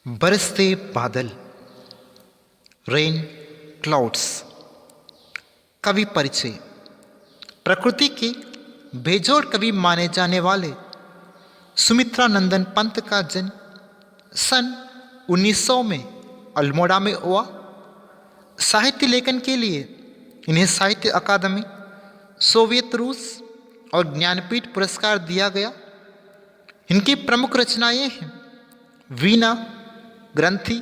बरसते बादल, rain clouds. कवि परिचय। प्रकृति के बेजोड़ कवि माने जाने वाले सुमित्रा नंदन पंत का जन्म सन 1900 में अल्मोड़ा में हुआ। साहित्य लेखन के लिए इन्हें साहित्य अकादमी, सोवियत रूस और ज्ञानपीठ पुरस्कार दिया गया। इनकी प्रमुख रचनाएं हैं वीणा, ग्रंथि,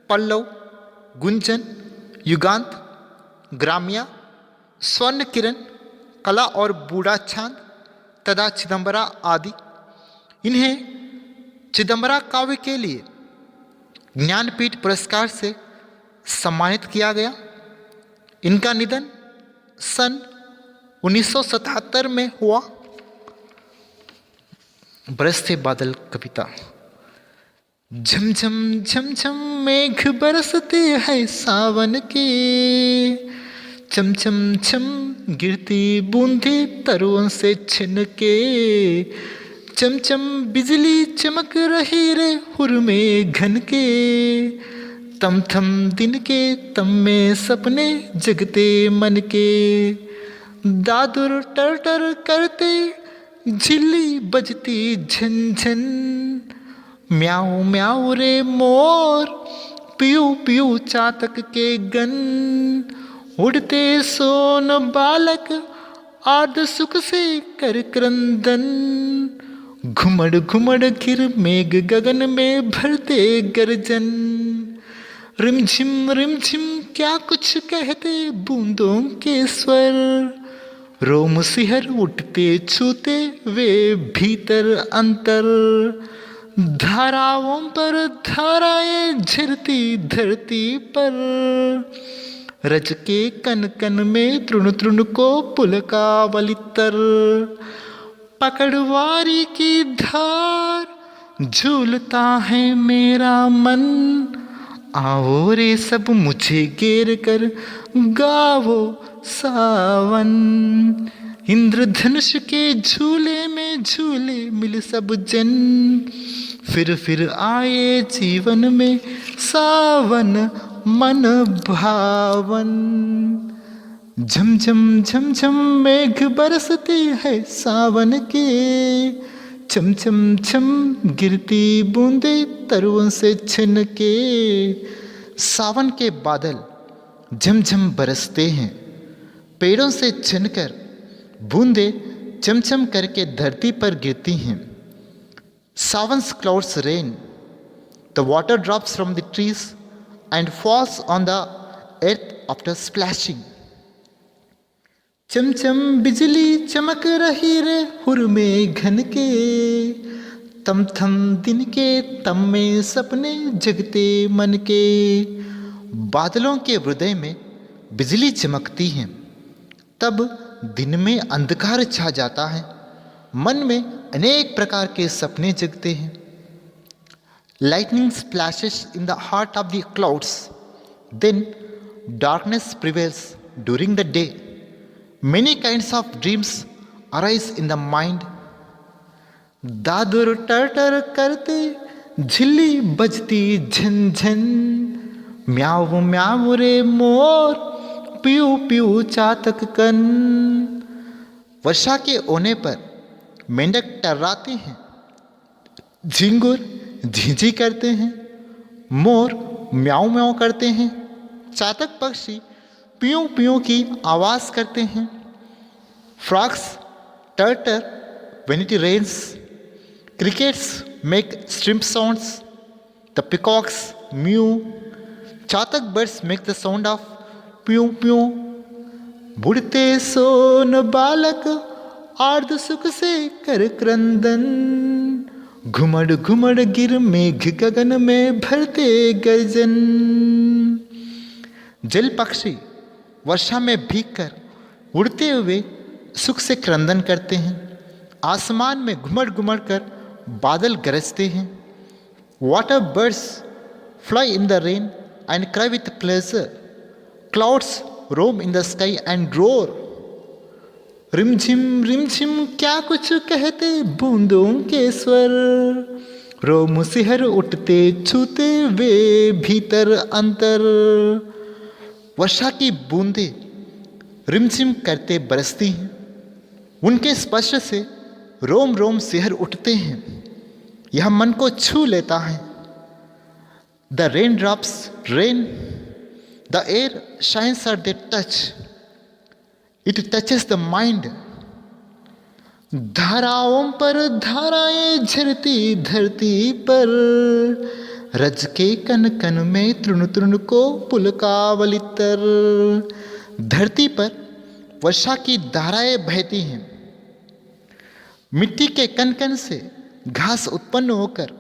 पल्लव, गुंजन, युगांत, ग्राम्या, स्वर्ण किरण, कला और बूढ़ा छांद तथा चिदंबरा आदि। इन्हें चिदंबरा काव्य के लिए ज्ञानपीठ पुरस्कार से सम्मानित किया गया। इनका निधन सन 1977 में हुआ। बरसते बादल कविता। झमझम झमझम मेघ बरसते हैं सावन के, चमचम छम गिरती बूंदे तरुओं से छिनके, चमचम बिजली चमक रही रे हुर में घन के, तम थम दिन के तम में सपने जगते मन के, दादुर टर टर करते झिल्ली बजती झन झन, म्याऊ म्याऊ रे मोर पियू पियू चातक के गन, उड़ते सोन बालक आद सुख से कर क्रंदन, घुमड़ घुमड़ गिर मेघ गगन में भरते गर्जन, रिमझिम क्या कुछ कहते बूंदों के स्वर, रोम सिहर उठते छूते वे भीतर अंतर, धाराओं पर धाराएं झरती धरती पर, रज के कन कन में तृण तृण को पुलकावलितर, पकड़वारी की धार झूलता है मेरा मन, आओ रे सब मुझे घेर कर गावो सावन, इंद्रधनुष के झूले में झूले मिल सब जन, फिर आए जीवन में सावन मन भावन, झमझम झमझम मेघ बरसते हैं सावन के, चमचम छम गिरती बूंदे तरुओं से छिन के। सावन के बादल झमझम बरसते हैं, पेड़ों से छिनकर बूंदे चमचम करके धरती पर गिरती हैं। Savan's clouds rain, the water drops from the trees and falls on the earth after splashing. चमचम बिजली चमक रही रे हुर में घन के, तम थम दिन के तम में सपने जगते मन के। बादलों के हृदय में बिजली चमकती है, तब दिन में अंधकार छा जाता है, मन में अनेक प्रकार के सपने जगते हैं। Lightning splashes in the heart of the clouds, then darkness prevails during the day. Many kinds of dreams arise in the mind. दादुर टर टर करते झिल्ली बजती झन झन, म्याऊ म्याऊ रे मोर पियू पियू चातक कन। वर्षा के होने पर मेंढक टर्राते हैं, झिंगुर झींझी करते हैं, मोर म्याऊं म्याऊं करते हैं, चातक पक्षी पियों पियों की आवाज़ करते हैं। फ्रॉग्स टर्टर when it rains, crickets make स्ट्रिम्प sounds, the peacocks mew, chatak birds make the sound of प्यू प्यू, बुढ़ते सोन बालक आर्द सुख से कर क्रंदन, घुमड़ घुमड़ गिर मेघ गगन में भरते गर्जन। जल पक्षी वर्षा में भीगकर उड़ते हुए सुख से क्रंदन करते हैं। आसमान में घुमड़ घुमड़ कर बादल गरजते हैं। Water birds fly in the rain and cry with pleasure, clouds roam in the sky and roar, रिमझिम क्या कुछ कहते बूंदों के स्वर, रोम सिहर उठते छूते वे भीतर अंतर। वर्षा की बूंदें रिमझिम करते बरसती हैं, उनके स्पर्श से रोम रोम सिहर उठते हैं, यह मन को छू लेता है। The rain drops rain, the air shines at the touch, it touches the mind. धाराओं पर धाराएं झरती धरती पर, रज के कन कन में तृण तृण को पुलकावली तर। धरती पर वर्षा की धाराएं बहती हैं, मिट्टी के कन कन से घास उत्पन्न होकर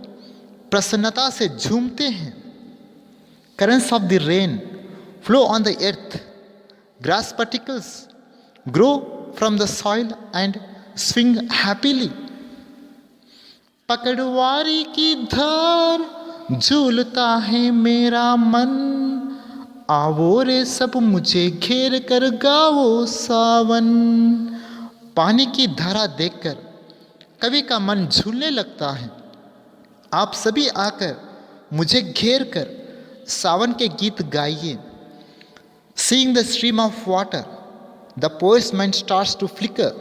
प्रसन्नता से झूमते हैं। Currents of the rain flow on the earth, grass particles grow from the soil and swing happily. पकड़वारी की धार झूलता है मेरा मन, आवो रे सब मुझे घेर कर गाओ सावन। पानी की धारा देखकर कवि का मन झूलने लगता है। आप सभी आकर मुझे घेर कर सावन के गीत गाइए। Seeing the stream of water, the poet's mind starts to flicker.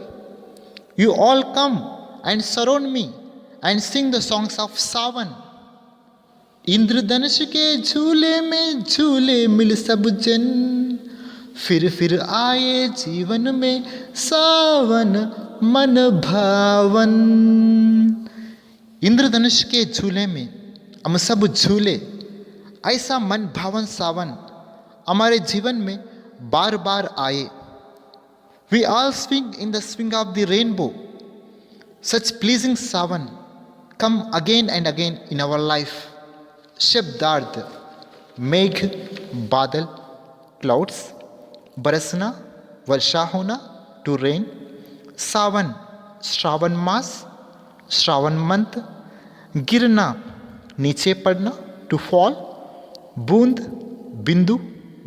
You all come and surround me and sing the songs of सावन। इंद्रधनुष के झूले में झूले मिल सब जन, फिर आए जीवन में सावन मन भावन। इंद्रधनुष के झूले में हम सब झूले, ऐसा मन भावन सावन हमारे जीवन में बार बार आए। We all swing in the swing of the rainbow. Such pleasing savan come again and again in our life. शब्दार्थ मेघ, बादल, क्लाउड्स, बरसना, वर्षा होना, टू रेन। सावन, श्रावण मास, श्रावण मंथ। गिरना, नीचे पड़ना, टू फॉल। बूंद, बिंदु,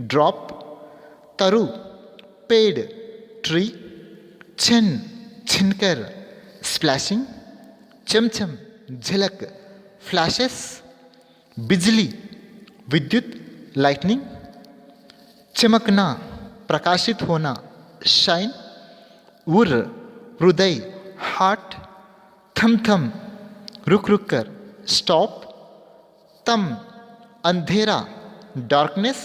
ड्रॉप। तरु, पेड़, ट्री। छन, छिनकर, स्प्लैशिंग। चमचम, झलक, फ्लैशेस। बिजली, विद्युत, लाइटनिंग। चमकना, प्रकाशित होना, शाइन। उर, हृदय, हार्ट। थम थम, रुक रुक कर, स्टॉप। तम, अंधेरा, डार्कनेस।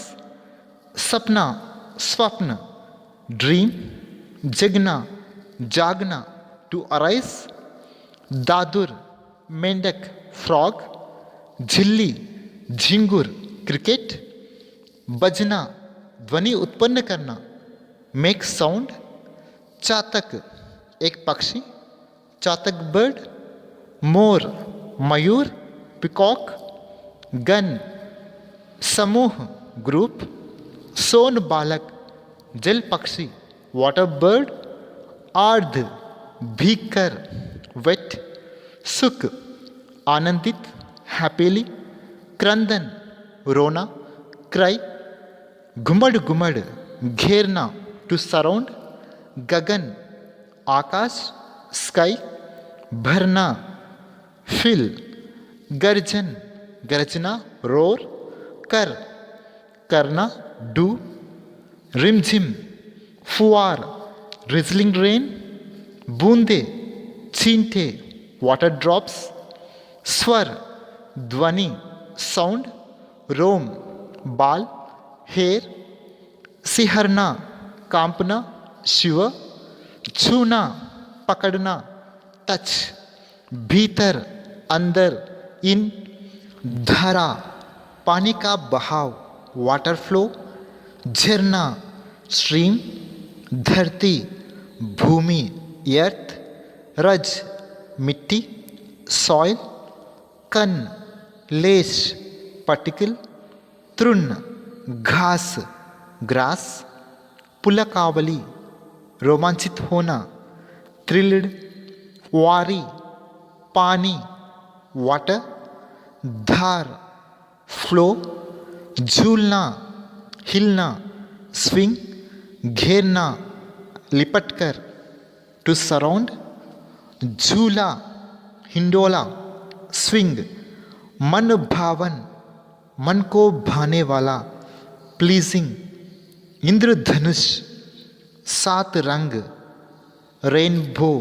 सपना, स्वप्न, ड्रीम। जगना, जागना, टू अराइज। दादुर, मेंढक, फ्रॉग। झिल्ली, झिंगुर, क्रिकेट। बजना, ध्वनि उत्पन्न करना, मेक साउंड। चातक, एक पक्षी, चातक बर्ड। मोर, मयूर, पिकॉक। गन, समूह, ग्रुप। सोन बालक, जल पक्षी, वाटर बर्ड। आर्ध, भीकर, वेट। सुख, आनंदित, हैप्पीली। क्रंदन, रोना, क्राई। घुमड़ घुमड़, घेरना, टू सराउंड। गगन, आकाश, स्काई। भरना, फिल। गर्जन, गर्जना, रोर। कर, करना, डू। रिमझिम, फुआर, रिजलिंग रेन। बूंदे, छींटे, वाटर ड्रॉप्स। स्वर, ध्वनि, साउंड। रोम, बाल, हेयर। सिहरना, कांपना, शिव। छूना, पकड़ना, टच। भीतर, अंदर, इन। धारा, पानी का बहाव, वाटर फ्लो। झरना, स्ट्रीम। धरती, भूमि, अर्थ। रज, मिट्टी, सॉइल। कन, लेश, पार्टिकल। तृण, घास, ग्रास। पुलकावली, रोमांचित होना, थ्रिल्ड। वारी, पानी, वाटर। धार, फ्लो। झूलना, हिलना, स्विंग। घेरना, लिपटकर, टू सराउंड। झूला, हिंडोला, स्विंग, मन भावन, मन को भाने वाला, प्लीजिंग, इंद्रधनुष, 7 रंग, रेनबो,